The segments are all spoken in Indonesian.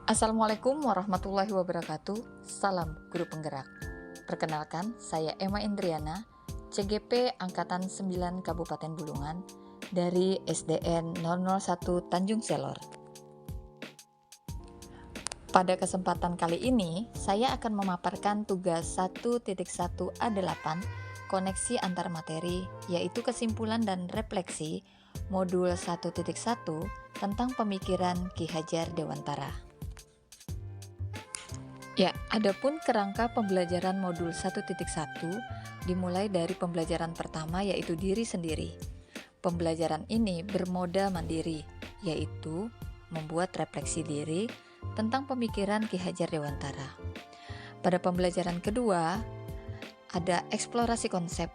Assalamualaikum warahmatullahi wabarakatuh. Salam Guru Penggerak. Perkenalkan, saya Emma Indriana, CGP Angkatan 9 Kabupaten Bulungan dari SDN 001 Tanjung Selor. Pada kesempatan kali ini, saya akan memaparkan tugas 1.1A8 koneksi antar materi, yaitu kesimpulan dan refleksi modul 1.1 tentang pemikiran Ki Hajar Dewantara. Ya, adapun kerangka pembelajaran modul 1.1 dimulai dari pembelajaran pertama yaitu diri sendiri. Pembelajaran ini bermoda mandiri, yaitu membuat refleksi diri tentang pemikiran Ki Hajar Dewantara. Pada pembelajaran kedua, ada eksplorasi konsep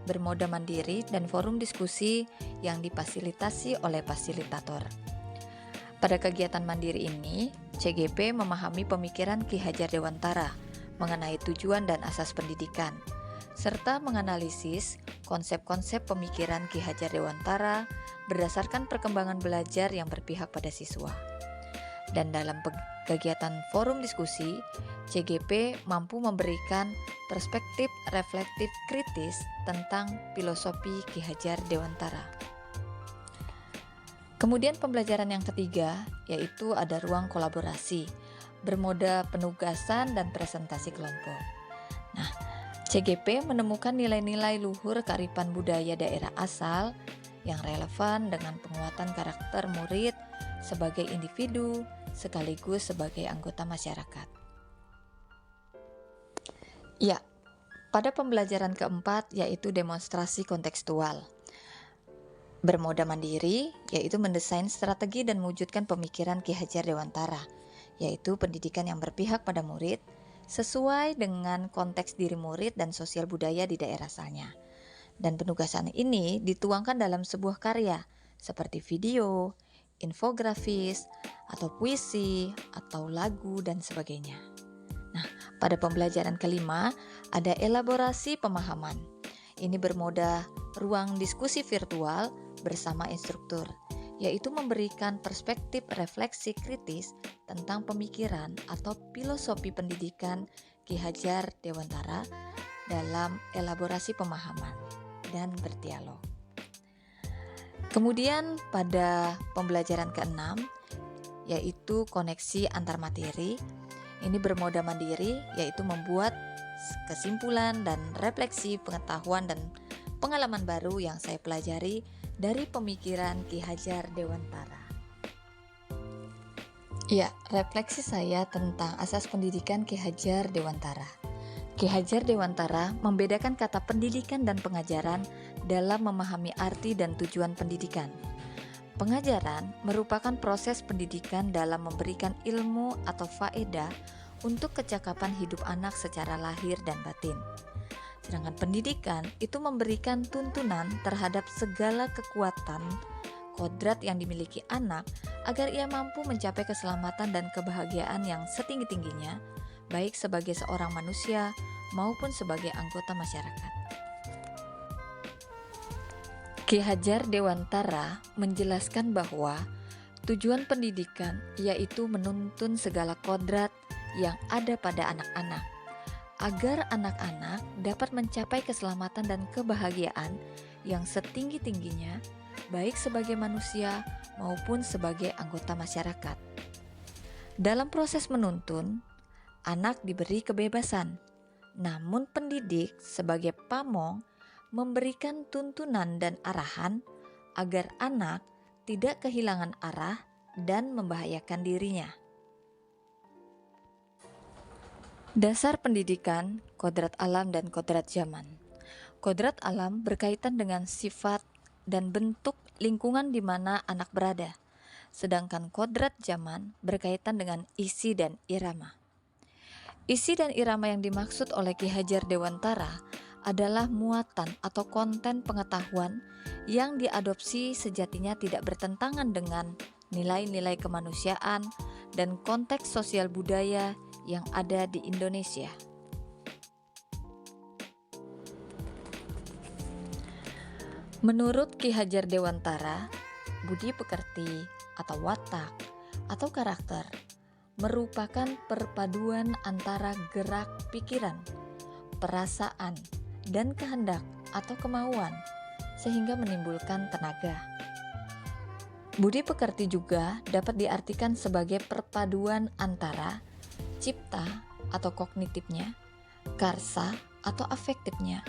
bermoda mandiri dan forum diskusi yang difasilitasi oleh fasilitator. Pada kegiatan mandiri ini, CGP memahami pemikiran Ki Hajar Dewantara mengenai tujuan dan asas pendidikan, serta menganalisis konsep-konsep pemikiran Ki Hajar Dewantara berdasarkan perkembangan belajar yang berpihak pada siswa. Dan dalam kegiatan forum diskusi, CGP mampu memberikan perspektif reflektif kritis tentang filosofi Ki Hajar Dewantara. Kemudian pembelajaran yang ketiga, yaitu ada ruang kolaborasi, bermoda penugasan dan presentasi kelompok. Nah, CGP menemukan nilai-nilai luhur kearifan budaya daerah asal yang relevan dengan penguatan karakter murid sebagai individu sekaligus sebagai anggota masyarakat. Ya, pada pembelajaran keempat yaitu demonstrasi kontekstual. Bermoda mandiri, yaitu mendesain strategi dan mewujudkan pemikiran Ki Hajar Dewantara, yaitu pendidikan yang berpihak pada murid, sesuai dengan konteks diri murid dan sosial budaya di daerah asalnya. Dan penugasan ini dituangkan dalam sebuah karya, seperti video, infografis, atau puisi, atau lagu, dan sebagainya. Nah, pada pembelajaran kelima, ada elaborasi pemahaman. Ini bermoda ruang diskusi virtual bersama instruktur, yaitu memberikan perspektif refleksi kritis tentang pemikiran atau filosofi pendidikan Ki Hajar Dewantara dalam elaborasi pemahaman dan berdialog. Kemudian pada pembelajaran keenam, yaitu koneksi antar materi, ini bermoda mandiri, yaitu membuat kesimpulan dan refleksi pengetahuan dan pengalaman baru yang saya pelajari dari pemikiran Ki Hajar Dewantara. Ya, refleksi saya tentang asas pendidikan Ki Hajar Dewantara. Ki Hajar Dewantara membedakan kata pendidikan dan pengajaran dalam memahami arti dan tujuan pendidikan. Pengajaran merupakan proses pendidikan dalam memberikan ilmu atau faedah untuk kecakapan hidup anak secara lahir dan batin. Sedangkan pendidikan itu memberikan tuntunan terhadap segala kekuatan, kodrat yang dimiliki anak agar ia mampu mencapai keselamatan dan kebahagiaan yang setinggi-tingginya, baik sebagai seorang manusia maupun sebagai anggota masyarakat. Ki Hajar Dewantara menjelaskan bahwa tujuan pendidikan yaitu menuntun segala kodrat yang ada pada anak-anak, agar anak-anak dapat mencapai keselamatan dan kebahagiaan yang setinggi-tingginya, baik sebagai manusia maupun sebagai anggota masyarakat. Dalam proses menuntun, anak diberi kebebasan, namun pendidik sebagai pamong memberikan tuntunan dan arahan agar anak tidak kehilangan arah dan membahayakan dirinya. Dasar pendidikan, kodrat alam dan kodrat zaman. Kodrat alam berkaitan dengan sifat dan bentuk lingkungan di mana anak berada, sedangkan kodrat zaman berkaitan dengan isi dan irama. Isi dan irama yang dimaksud oleh Ki Hajar Dewantara adalah muatan atau konten pengetahuan yang diadopsi sejatinya tidak bertentangan dengan nilai-nilai kemanusiaan dan konteks sosial budaya yang ada di Indonesia. Menurut Ki Hajar Dewantara, budi pekerti atau watak atau karakter merupakan perpaduan antara gerak pikiran, perasaan, dan kehendak atau kemauan, sehingga menimbulkan tenaga. Budi pekerti juga dapat diartikan sebagai perpaduan antara cipta atau kognitifnya, karsa atau afektifnya,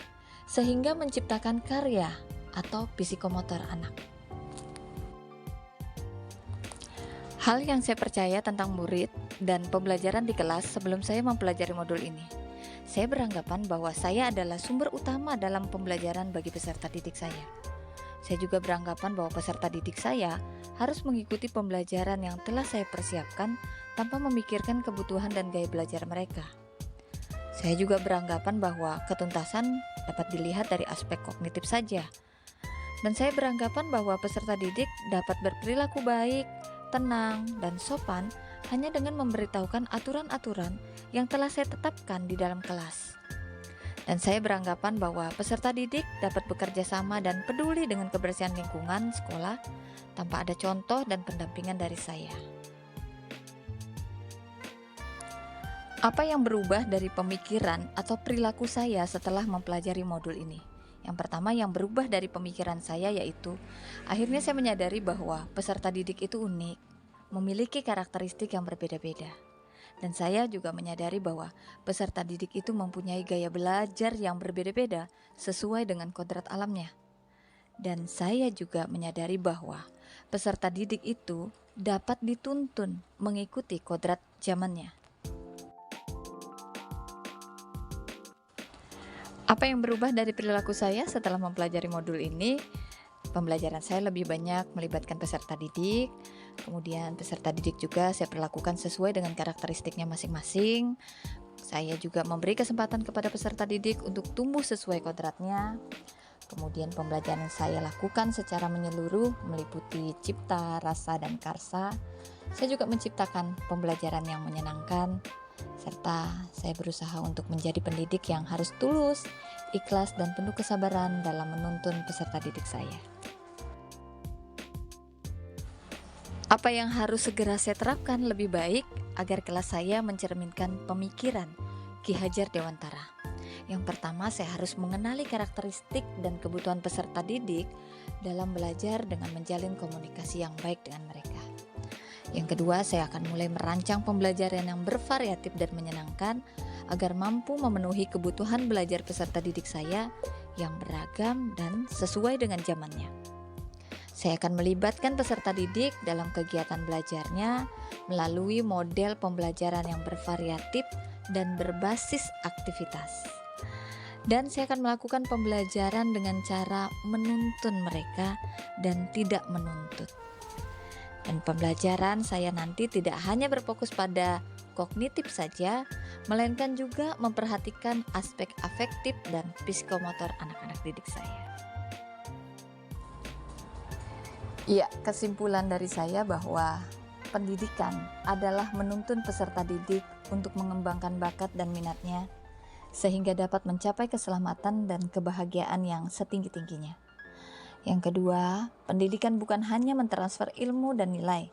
sehingga menciptakan karya atau psikomotor anak. Hal yang saya percaya tentang murid dan pembelajaran di kelas sebelum saya mempelajari modul ini. Saya beranggapan bahwa saya adalah sumber utama dalam pembelajaran bagi peserta didik saya. Saya juga beranggapan bahwa peserta didik saya harus mengikuti pembelajaran yang telah saya persiapkan tanpa memikirkan kebutuhan dan gaya belajar mereka. Saya juga beranggapan bahwa ketuntasan dapat dilihat dari aspek kognitif saja. Dan saya beranggapan bahwa peserta didik dapat berperilaku baik, tenang, dan sopan hanya dengan memberitahukan aturan-aturan yang telah saya tetapkan di dalam kelas. Dan saya beranggapan bahwa peserta didik dapat bekerja sama dan peduli dengan kebersihan lingkungan sekolah tanpa ada contoh dan pendampingan dari saya. Apa yang berubah dari pemikiran atau perilaku saya setelah mempelajari modul ini? Yang pertama yang berubah dari pemikiran saya yaitu akhirnya saya menyadari bahwa peserta didik itu unik, memiliki karakteristik yang berbeda-beda. Dan saya juga menyadari bahwa peserta didik itu mempunyai gaya belajar yang berbeda-beda sesuai dengan kodrat alamnya. Dan saya juga menyadari bahwa peserta didik itu dapat dituntun mengikuti kodrat zamannya. Apa yang berubah dari perilaku saya setelah mempelajari modul ini? Pembelajaran saya lebih banyak melibatkan peserta didik, kemudian peserta didik juga saya perlakukan sesuai dengan karakteristiknya masing-masing. Saya juga memberi kesempatan kepada peserta didik untuk tumbuh sesuai kodratnya. Kemudian pembelajaran saya lakukan secara menyeluruh meliputi cipta, rasa, dan karsa. Saya juga menciptakan pembelajaran yang menyenangkan, serta saya berusaha untuk menjadi pendidik yang harus tulus, ikhlas, dan penuh kesabaran dalam menuntun peserta didik saya. Apa yang harus segera saya terapkan lebih baik agar kelas saya mencerminkan pemikiran Ki Hajar Dewantara? Yang pertama, saya harus mengenali karakteristik dan kebutuhan peserta didik dalam belajar dengan menjalin komunikasi yang baik dengan mereka. Yang kedua, saya akan mulai merancang pembelajaran yang bervariatif dan menyenangkan agar mampu memenuhi kebutuhan belajar peserta didik saya yang beragam dan sesuai dengan zamannya. Saya akan melibatkan peserta didik dalam kegiatan belajarnya melalui model pembelajaran yang bervariatif dan berbasis aktivitas. Dan saya akan melakukan pembelajaran dengan cara menuntun mereka dan tidak menuntut. Dan pembelajaran saya nanti tidak hanya berfokus pada kognitif saja, melainkan juga memperhatikan aspek afektif dan psikomotor anak-anak didik saya. Iya, kesimpulan dari saya bahwa pendidikan adalah menuntun peserta didik untuk mengembangkan bakat dan minatnya, sehingga dapat mencapai keselamatan dan kebahagiaan yang setinggi-tingginya. Yang kedua, pendidikan bukan hanya mentransfer ilmu dan nilai,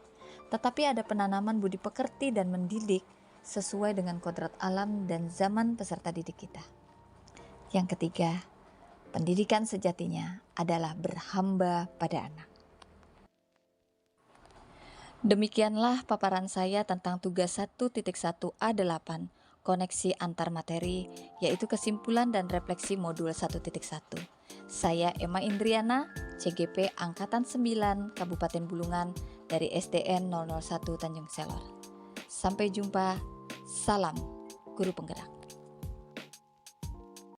tetapi ada penanaman budi pekerti dan mendidik sesuai dengan kodrat alam dan zaman peserta didik kita. Yang ketiga, pendidikan sejatinya adalah berhamba pada anak. Demikianlah paparan saya tentang tugas 1.1A8, koneksi antar materi, yaitu kesimpulan dan refleksi modul 1.1. Saya Emma Indriana, CGP Angkatan 9 Kabupaten Bulungan dari SDN 001 Tanjung Selor. Sampai jumpa, salam guru penggerak.